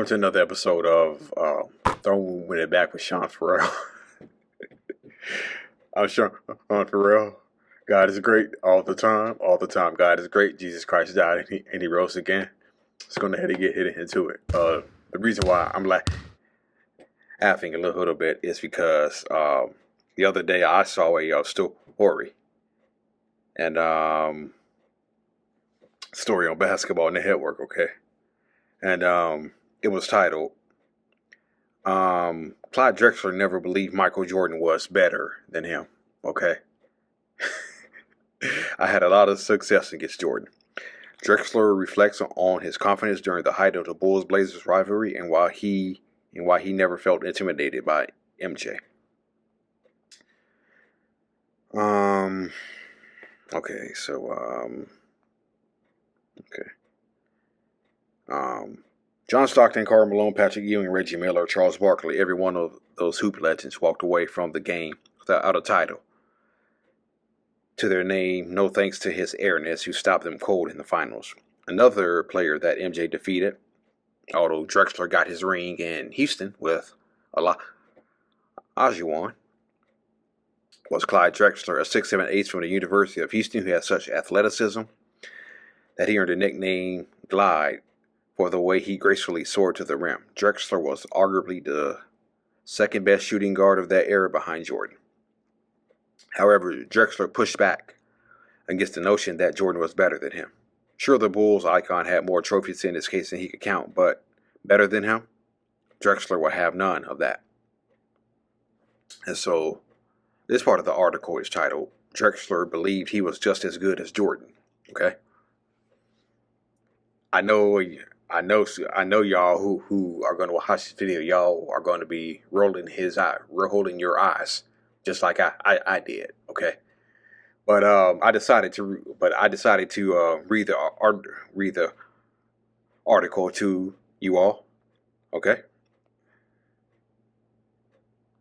to another episode of Throwing It Back with Sean Farrell. I'm Sean Farrell. God is great all the time. All the time. God is great. Jesus Christ died and he rose again. Let's go ahead and get into it. The reason why I'm laughing a little bit is because the other day I saw a story and story on Basketball Network, okay? And it was titled, Clyde Drexler never believed Michael Jordan was better than him, okay? I had a lot of success against Jordan. Drexler reflects on his confidence during the height of the Bulls-Blazers rivalry and why he never felt intimidated by MJ. Okay, so John Stockton, Karl Malone, Patrick Ewing, Reggie Miller, Charles Barkley, every one of those hoop legends walked away from the game without a title to their name, no thanks to his airness, who stopped them cold in the finals. Another player that MJ defeated, although Drexler got his ring in Houston with Olajuwon, was Clyde Drexler, a 6'7" ace from the University of Houston who had such athleticism that he earned the nickname Glide for the way he gracefully soared to the rim. Drexler was arguably the second best shooting guard of that era behind Jordan. However, Drexler pushed back against the notion that Jordan was better than him. Sure, the Bulls icon had more trophies in his case than he could count, but better than him? Drexler would have none of that. And so, this part of the article is titled, Drexler believed he was just as good as Jordan. Okay? I know y'all who are going to watch this video, y'all are going to be rolling your eyes, just like I did. Okay, but I decided to read the article to you all. Okay.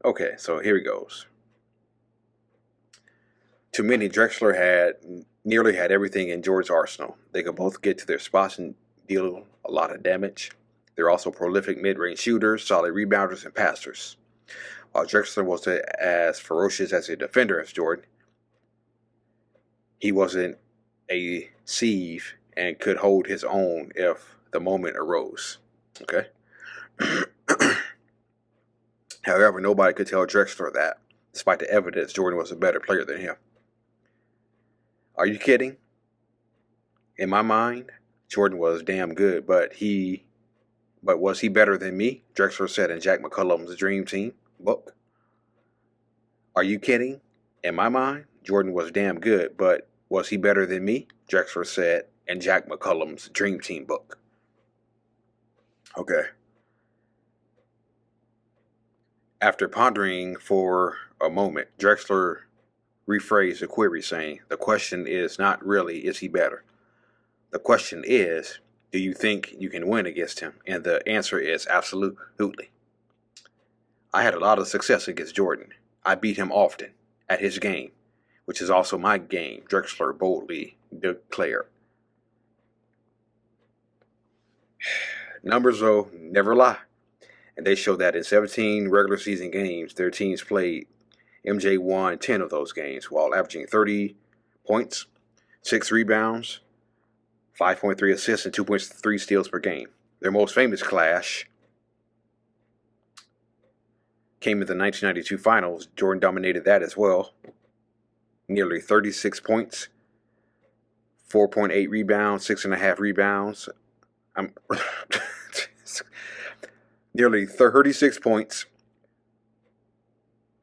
Okay, so here it goes. To many, Drexler nearly had everything in Jordan's arsenal. They could both get to their spots and deal a lot of damage. They're also prolific mid-range shooters, solid rebounders, and passers. While Drexler wasn't as ferocious as a defender as Jordan, he wasn't a sieve and could hold his own if the moment arose. Okay? However, nobody could tell Drexler that, despite the evidence Jordan was a better player than him. Are you kidding? In my mind, Jordan was damn good, but was he better than me? Drexler said in Jack McCullum's Dream Team book. Are you kidding? In my mind, Jordan was damn good, but was he better than me? Drexler said in Jack McCullum's Dream Team book. Okay. After pondering for a moment, Drexler rephrased the query, saying, the question is not really, is he better? The question is, do you think you can win against him? And the answer is absolutely. I had a lot of success against Jordan. I beat him often at his game, which is also my game, Drexler boldly declared. Numbers, though, never lie. And they show that in 17 regular season games, their teams played, MJ won 10 of those games while averaging 30 points, 6 rebounds, 5.3 assists, and 2.3 steals per game. Their most famous clash came in the 1992 finals. Jordan dominated that as well. Nearly 36 points, 4.8 rebounds, 6.5 rebounds. Nearly 36 points,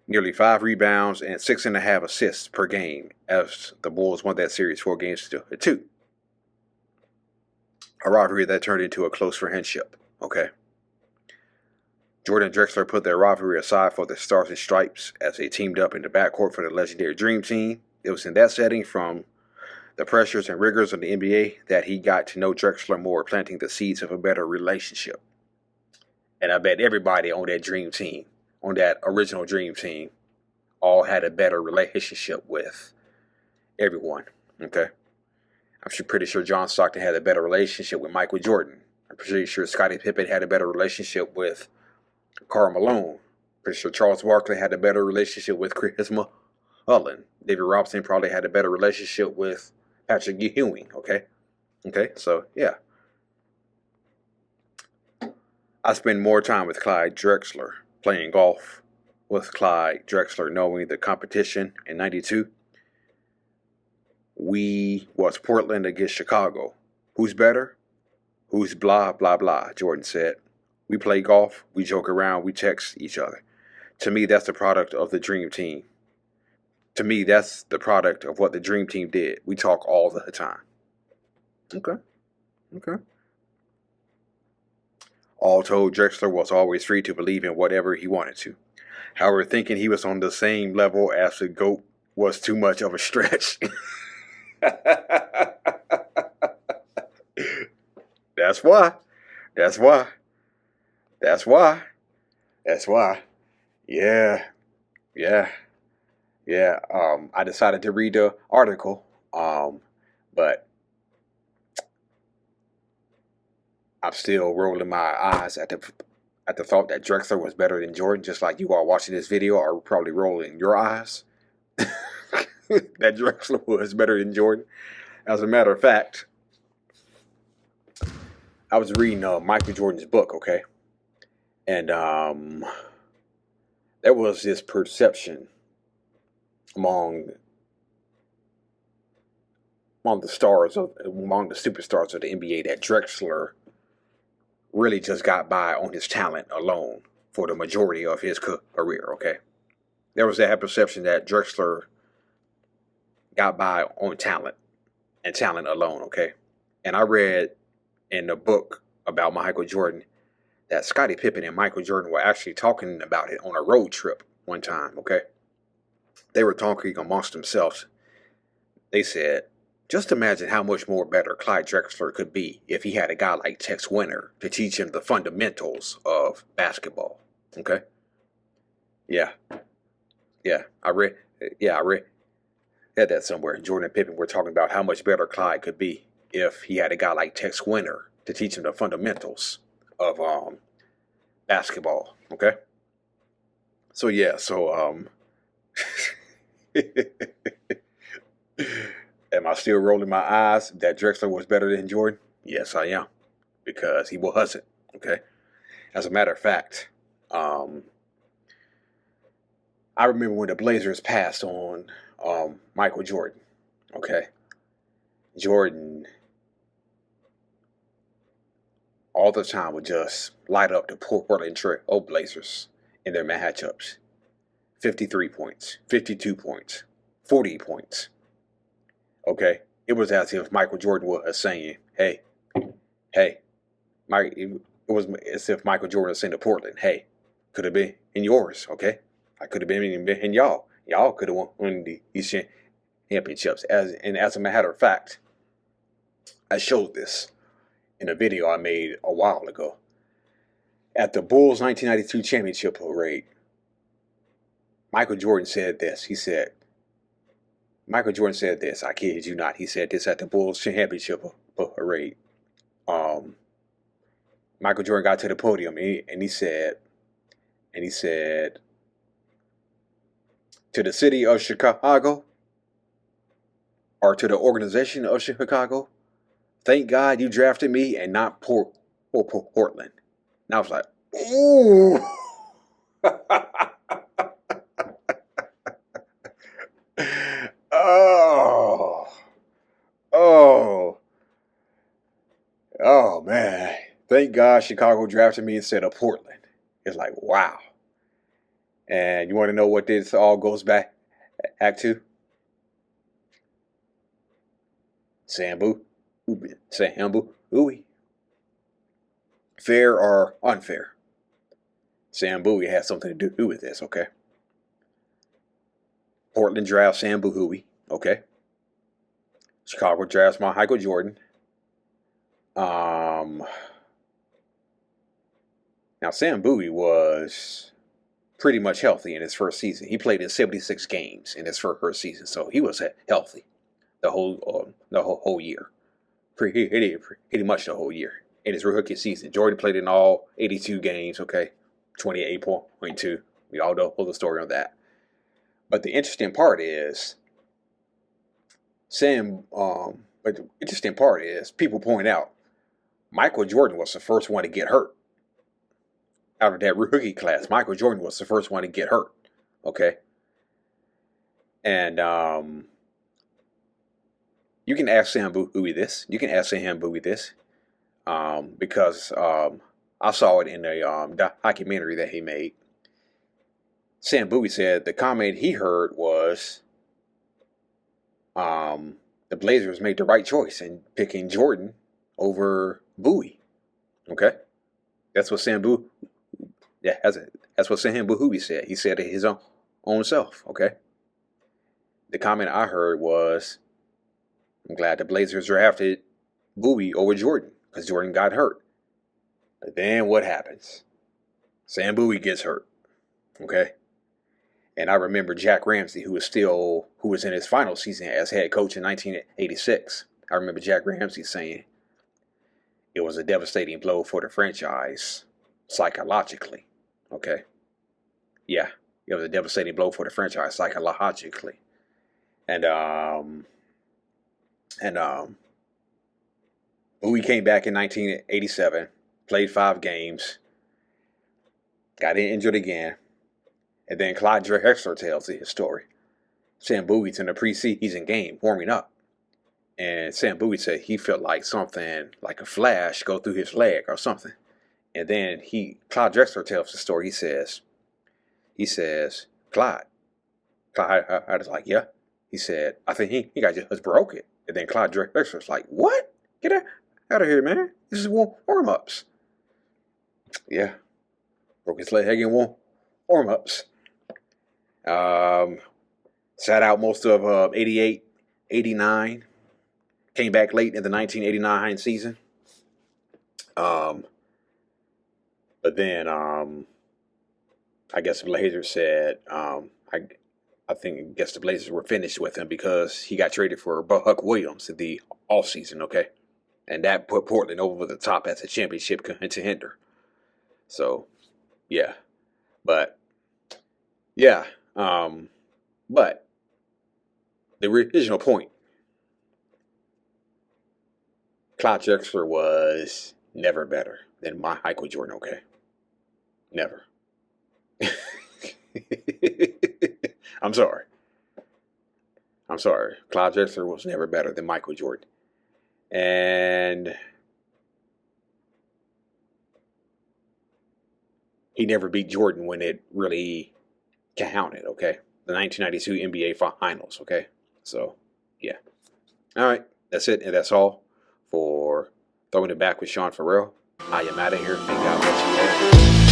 nearly 5 rebounds, and 6.5 assists per game as the Bulls won that series 4-2. A rivalry that turned into a close friendship. Okay. Jordan and Drexler put their rivalry aside for the Stars and Stripes as they teamed up in the backcourt for the legendary Dream Team. It was in that setting, from the pressures and rigors of the NBA, that he got to know Drexler more, planting the seeds of a better relationship. And I bet everybody on that Dream Team, on that original Dream Team, all had a better relationship with everyone. Okay. I'm pretty sure John Stockton had a better relationship with Michael Jordan. I'm pretty sure Scottie Pippen had a better relationship with Karl Malone. Pretty sure Charles Barkley had a better relationship with Chris Mullin. David Robinson probably had a better relationship with Patrick Ewing. Okay, so yeah. I spend more time with Clyde Drexler playing golf with Clyde Drexler, knowing the competition in '92. We was Portland against Chicago. Who's better? Who's blah, blah, blah, Jordan said. We play golf, we joke around, we text each other. To me, that's the product of the dream team. To me, that's the product of what the dream team did. We talk all the time. Okay. All told, Drexler was always free to believe in whatever he wanted to. However, thinking he was on the same level as the GOAT was too much of a stretch. That's why. That's why. That's why. That's why. Yeah. Yeah. Yeah. I decided to read the article. But I'm still rolling my eyes at the thought that Drexler was better than Jordan, just like you are watching this video are probably rolling your eyes that Drexler was better than Jordan. As a matter of fact, I was reading Michael Jordan's book, okay? And there was this perception among the superstars of the NBA that Drexler really just got by on his talent alone for the majority of his career, okay? There was that perception that Drexler got by on talent and talent alone, okay? And I read in the book about Michael Jordan that Scottie Pippen and Michael Jordan were actually talking about it on a road trip one time, okay? They were talking amongst themselves. They said, just imagine how much more better Clyde Drexler could be if he had a guy like Tex Winter to teach him the fundamentals of basketball. Okay? Yeah. I read that somewhere. Jordan and Pippen were talking about how much better Clyde could be if he had a guy like Tex Winter to teach him the fundamentals of basketball. Okay? So am I still rolling my eyes that Drexler was better than Jordan? Yes, I am. Because he wasn't. Okay? As a matter of fact, I remember when the Blazers passed on Michael Jordan. Okay? Jordan all the time would just light up the Portland Trail Blazers in their matchups. 53 points, 52 points, 40 points. Okay, it was as if Michael Jordan was saying, "Hey, Mike." It was as if Michael Jordan was saying to Portland, "Hey, could have been in yours, okay? I could have been in y'all. Y'all could have won these championships." As a matter of fact, I showed this in a video I made a while ago at the Bulls 1992 championship parade. Michael Jordan said this. Michael Jordan said this. I kid you not. He said this at the Bulls championship parade. Michael Jordan got to the podium and he said, to the city of Chicago, or to the organization of Chicago, thank God you drafted me and not Portland. And I was like, ooh. Oh man. Thank God Chicago drafted me instead of Portland. It's like, wow. And you want to know what this all goes back to? Sambu. Ooey. Fair or unfair? Sam Bowie has something to do with this, okay? Portland drafts Sam Bowie, okay? Chicago drafts Michael Jordan. Now Sam Bowie was pretty much healthy in his first season. He played in 76 games in his first season, so he was healthy the whole year, pretty much the whole year. in his rookie season. Jordan played in all 82 games, okay? 28.2. We all know the story on that. But the interesting part is, people point out Michael Jordan was the first one to get hurt. Out of that rookie class, Michael Jordan was the first one to get hurt. Okay? And you can ask Sam Bowie this. Because I saw it in a documentary that he made. Sam Bowie said the comment he heard was the Blazers made the right choice in picking Jordan over Bowie. Okay? That's what Sam Bowie... Yeah, that's what Sam Bowie said. He said it his own self, okay? The comment I heard was, I'm glad the Blazers drafted Bowie over Jordan because Jordan got hurt. But then what happens? Sam Bowie gets hurt, okay? And I remember Jack Ramsey, who was in his final season as head coach in 1986. I remember Jack Ramsey saying it was a devastating blow for the franchise psychologically. Okay. Yeah, it was a devastating blow for the franchise psychologically. And Bowie came back in 1987, played 5 games, got injured again, and then Clyde Drexler tells his story. Sam Bowie's in the preseason game warming up, and Sam Bowie said he felt like something, like a flash, go through his leg or something. And then Clyde Drexler tells the story. He says, Clyde I was like, yeah. He said, I think he got just broke it. And then Clyde Drexler's like, what? Get out of here, man. This is warm-ups. Yeah. Broke his leg in warm-ups. Sat out most of 88, 89. Came back late in the 1989 season. But then, I guess the Blazers said, I guess the Blazers were finished with him because he got traded for Buck Williams in the offseason, okay? And that put Portland over the top as a championship contender. So, yeah. But the original point, Clyde Drexler was never better than Michael Jordan, okay? Never. I'm sorry. Clyde Drexler was never better than Michael Jordan. And he never beat Jordan when it really counted, okay? The 1992 NBA Finals, okay? So, yeah. All right. That's it. And that's all for Throwing It Back with Sean Farrell. I am out of here. And God bless you.